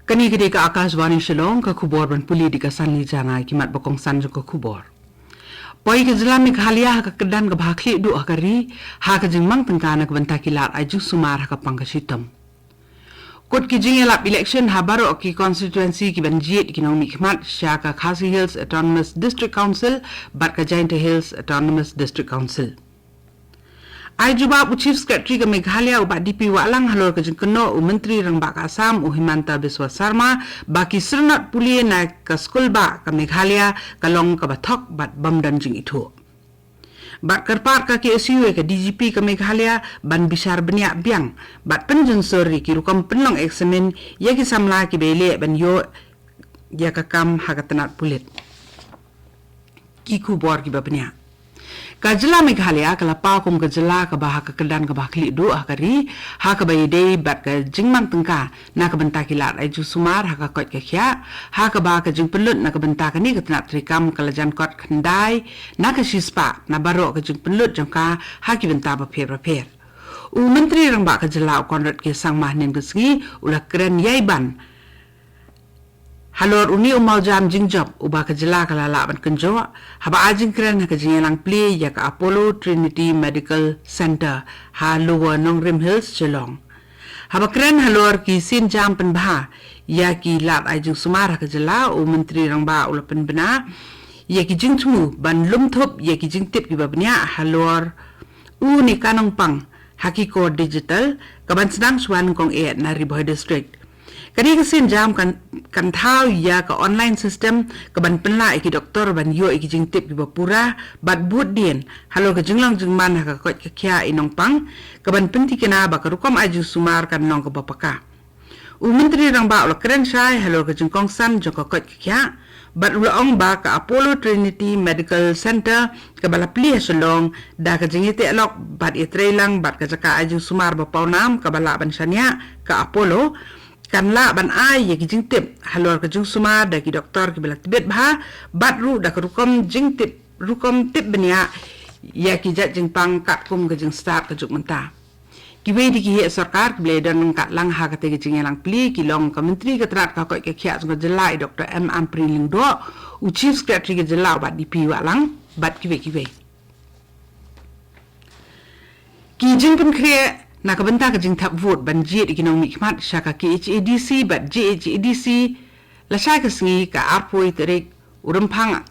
Kani kini ka Akashvani Shillong ka khubor ban puli di ka sanli jangai kimat bokong san jo ka khubor. Poi ke jela Meghalaya ka kedan ka bhakli du akari ha ka jingmang tengkana ka banta kilat aju sumar ha ka pangkasitam. Kot ki jing elap election ha baro ki constituency ki banjit ki nong mikmat sya ka Khasi Hills Autonomous District Council bat ka Giant Hills Autonomous District Council. Ai juba Chief Secretary ka Meghalaya ubat DP walang halor ka jengkeno Menteri rang bak Assam Himanta Biswa Sarma baki sernat puli na ka skul ba ka Meghalaya kalong ka bathok bat bamdan jing itu. Bat kerpar ka KSU ka DGP ka Meghalaya ban bisar beniak biang bat penjeng sori ki rukam penong eksamen ya ki samla ki bele ban yo ya ka kam hagatanat pulit. Ki kubor ki babnya. Kajela Meghalaya kala pa kum kajela ka bah ka kedan ka bahkli do akari ha ka bayde bat ka jingmang tengka na ka benta kilat ai ju sumar ha ka kot ka khya ha ka ba ka jing pelut na ka benta ka ni ka tna trikam kala jan kot khandai na ka shispa na baro ka jing pelut jangka ha ki benta ba pher u menteri rang ba ka jela konrat ke sang mahnen ka sgi ula kren yaiban halor uni umal jam jingjob uba ka jela kala laban kenjo haba ajing kren ka jingelang play ya ka Apollo Trinity Medical Center ha Lower Nongrim Hills Shillong haba kren halor ki sin jam penbha ya ki lat ajing sumar ka jela u menteri rang ba ula penbena ya ki jingtu ban lumthop ya ki jingtip ki babnya halor u ni kanong pang hakiko digital kaban sedang swan kong e na Riboy district. Kani kesin jam kan thau ya ka online system ka ban penla iki doktor ban yo iki jingtip ki bapura bat but dien halo ka jinglang jingman ha ka kot ka kya inong pang ka ban penti kena ba ka rukom aju sumar kan nong ka bapaka u menteri rang ba ula kren sai halo ka jingkong san jo ka kot ka kya bat ula ong ba ka Apollo Trinity Medical Center ka bala pli Shillong da ka jingite alok bat itrelang bat ka jaka aju sumar ba paunam ka bala ban sanya ka Apollo kan la ban ai ye ki jingtip halor ka jing suma da ki doktor ki belak tibet bha bat ru da ka rukom jingtip rukom tip benya ya ki jat jing pang kat kum ka jing start ka juk menta ki we di ki he sarkar ki ble dan kat lang ha ka te ki jing lang pli ki long ka menteri ka trat ka ko ka khya jing jelai Dr. M Ampriling do u chief secretary ka jelai bat DP wa lang bat ki we ki jing pun kre na ka benta ka jing thap vote ban jit ikinong mikmat syaka KHADC bat JHADC la syaka sngi ka arpoi terik urempang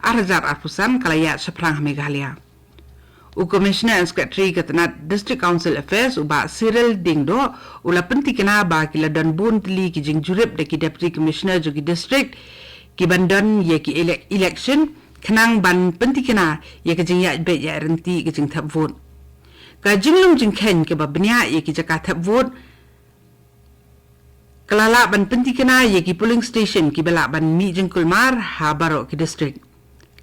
arhajar arpusan kalaya saprang Meghalaya u commissioner and secretary ka tanat district council affairs uba Cyril Dingdo ula penti kena ba kila dan bun tli ki jing jurip de ki deputy commissioner jogi district ki bandan ye ki election kenang ban penti kena ye ka jing ya be ya renti ki jing thap vote ka jinglung jingkhen ke babnya ye ki jaka thap vote kalala ban penti kena ye ki polling station ki bala ban mi jingkulmar ha baro ki district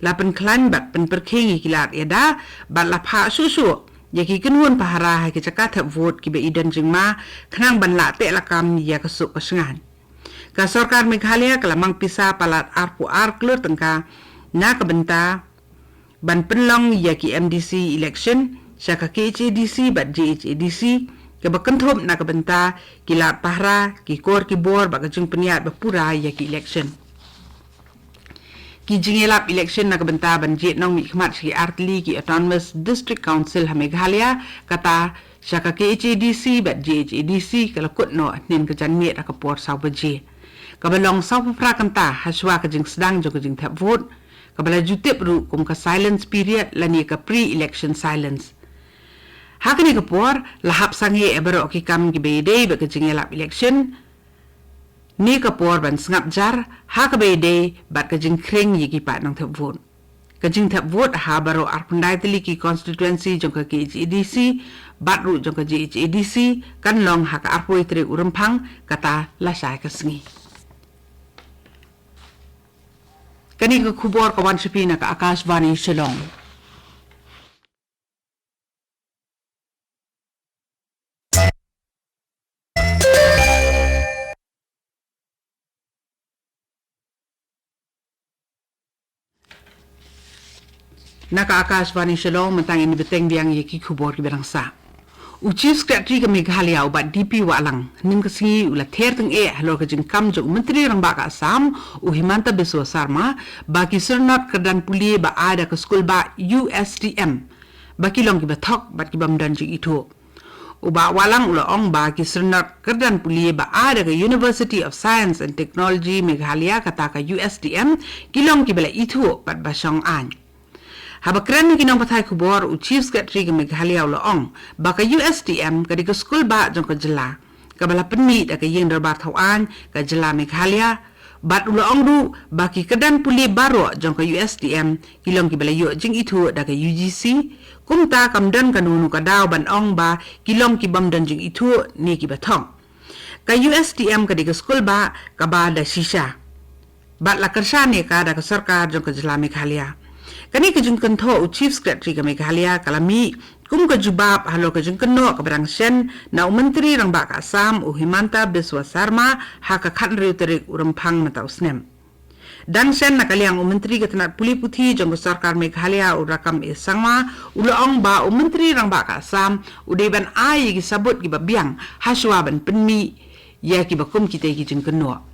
lapan klan bat pen perkheng ki lat eda bat la pha susu ye ki kenun pahara ha ki jaka thap vote ki be idan jingma khnang ban la te lakam ya ka su pasengan ka sarkar Meghalaya kalamang pisa palat arpu klur tengka na ka benta ban penlong ye ki MDC election syaka KHADC bat JHADC ke bakenthop na kabenta kilat pahra ki kor ki bor ba kajung peniat bapura ya ki election ki jingelap election na kabenta ban jet nong mi khmat si artli ki Autonomous District Council ha Meghalaya kata syaka KHADC bat JHADC kalakut no nin ka janmet ka por saw baje kabalong saw pra kanta haswa ka jing sedang jo ka jing thap vote kabala jutip ru kum ka silence period lani ka pre-election silence hakani kapor lahap sangi ebero ki kam ki bede ba ka jingelap election ni kapor ban sngap jar ha ka bede bat ka jing khreng yi ki pa nang thap vote ka jing thap vote ha baro arpundai tili ki constituency jong ka KHADC bat ru jong ka JHADC kan long ha ka arpoi tre urempang kata la sai ka sngi kani ka khubor kawan sepina ka Akashvani Shillong naka Akashvani Shillong mentang ini beteng biang ye ki khubor ki berang sa Chief Secretary ke Meghalaya ubat DP walang nim kasi ula ther teng halor ke jengkam jong menteri rang baka Assam Himanta Biswa Sarma baki sernot kedan puli ba ada ke skul ba USTM baki long ki bathok bat ki bamdan jing itu uba walang ula ong baki sernot kedan puli ba ada ke University of Science and Technology Meghalaya kata ke USTM kilong ki bela itu bat basong an Habakran ni kinong patay kubor Chief Secretary ke Meghalaya ulaong baka USTM kadi ke skul ba jong ke jela kabala penmi da ke yeng darbar thawan ke jela Meghalaya bat ulaong du baki kedan puli baro jong ke USTM kilong ki bala yo jing itu da ke UGC kumta kamdan kanunu ka daw ban ong ba kilong ki bamdan jing itu ni ki bathong ka USTM kadi ke skul ba ka ba da shisha bat la kershane ka da ke sarkar jong ke jela Meghalaya Kani kejung kentho Chief Secretary ke Meghalaya kalami kum ke jubab halo kejung keno ke barang sen na menteri rang baka Assam Himanta Biswa Sarma ha ka khat riu terik urempang mata usnem dan sen na kaliang menteri ke tenat puli puthi jong sarkar Meghalaya urakam sangma ulaong ba menteri rang baka Assam udeban ai ki sabut ki babiang haswa ban penmi ya ki bakum kita ki jeng keno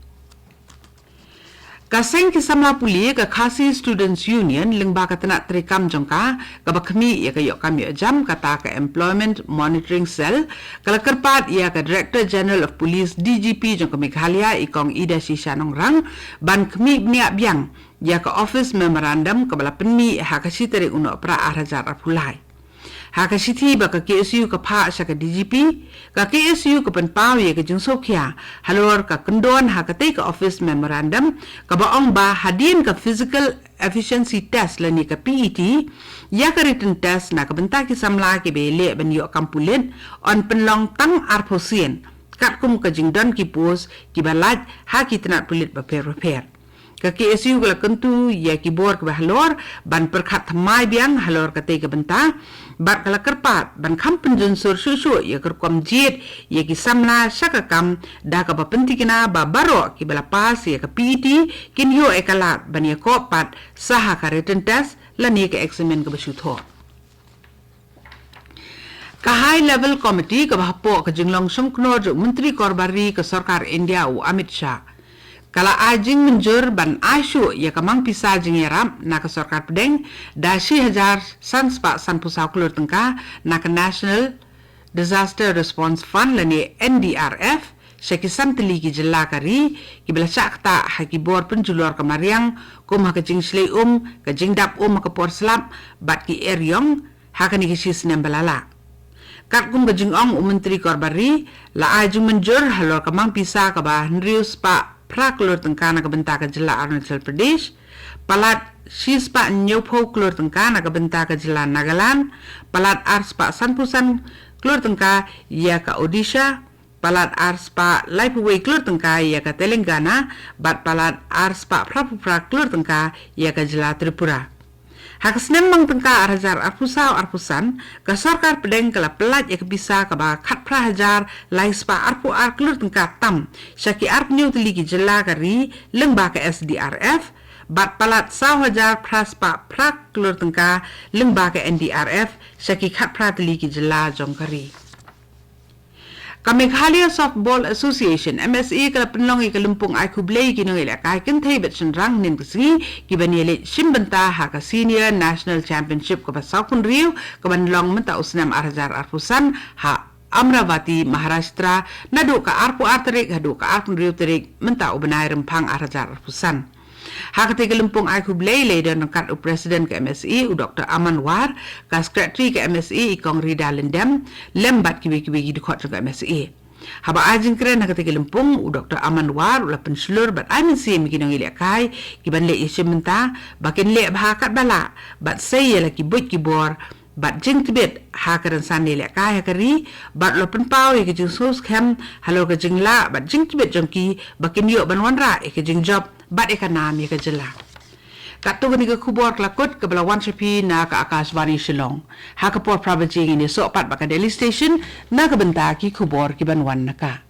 Kaseng kisamla puli ke Khasi Students Union lengba katana trikam jongka ke bakmi ya ke yok kami jam kata ke Employment Monitoring Cell kala kerpat ya ke Director General of Police DGP jongka Meghalaya ikong Ida Shishanong rang ban kemi bniak biang ya ke Office Memorandum ke bala penmi ha ka siteri uno pra arajar apulai ha ka siti ba ka KSU ke pha sa ka DGP ka KSU ke penpau ye ke jeng sokhya halor ka kendon ha ka te ka Office Memorandum ka baong ba hadin ka Physical Efficiency Test lani ka PET ya ka written test na ka benta ki samla ke bele ban yo kampulen on penlong tang arposien kat kum ka jeng don ki pos ki balaj ha ki tenat pulit ba per ka KSU kala kentu ya ki bor ke halor ban perkhat thamai biang halor ka te ka benta bat kala kerpat ban kham penjun sur susu ya kerkom jit ya ki samla sakakam da ka bapenti kena ba baro ki bala pas ya ka PET kin yo ekala ban ya ko pat saha ka written test lani ka examen ka basutho ka high level committee ka bhapo ka jinglong sumkno jo menteri korbari ka sarkar India u Amit Shah kala ajing menjur ban asu ya kamang pisa jing yaram na ka sarkar pedeng da 1000 sanspa san pusau klur tengka na ka National Disaster Response Fund lani NDRF sekisan teli ki jela kari ki bela sakta ha ki bor penjulur ka mariang kum ha ka jing slei ka jing dap ka por slap bat ki eryong ha ka ni ki sisnem balala kat kum ka jing ong menteri korbari la ajing menjur halor kamang pisa ka ba nrius pa praklur tengkana ke benta ke jela Arunachal Pradesh palat sispa nyopho klur tengkana ke benta ke jela Nagaland palat arspa sanpusan klur tengka ya ke Odisha palat arspa Laipuwei klur tengka ya ke Telangana bat palat arspa Prapupra klur tengka ya ke jela Tripura Hakasnem mang tengka arajar arpusan ka sarkar pedeng kala pelat ya bisa ka ba khat prahajar laispa arpu arklur tengka tam syaki arp new teli ki jela kari lengba ka SDRF bat palat sahajar praspa praklur tengka lengba ka NDRF syaki khat pra teli ki jela jongkari ka Meghalaya Softball Association MSA kala penlong I kalumpung ay kublay kinong ila kay kentay bet senrang nin kasi kibanili simbenta ha ka Senior National Championship ka basaw kun riu ka banlong menta usnam arajar arpusan ha Amravati Maharashtra nadu ka arpu arterik hadu ka arpun riu terik menta ubenay rempang arajar arpusan Hakati kalumpung ay kublay later ng kat President ke MSI u Dr. Aman War ka Secretary ke MSI ikong Rida Lendem lembat kibi-kibi dikot ke MSI. Haba ajing keren hakati kalumpung u Dr. Aman War ula pensulur bat amin si mikinong ilakay kiban le isimenta bakin le bahakat bala bat saya laki buit kibor bat jing tibet hakaran sanni le kaya kari bat lo penpau ke jing sos kem halo ke jing la bat jing tibet jongki bakin yo banwanra ke jing job bat ekanam ke jela katu ni ke kubor klakut ke belawan sepi na ka Akashvani Shillong ha ka por pravajing ini so pat baka Daily Station na ka bentaki kubor ki banwan naka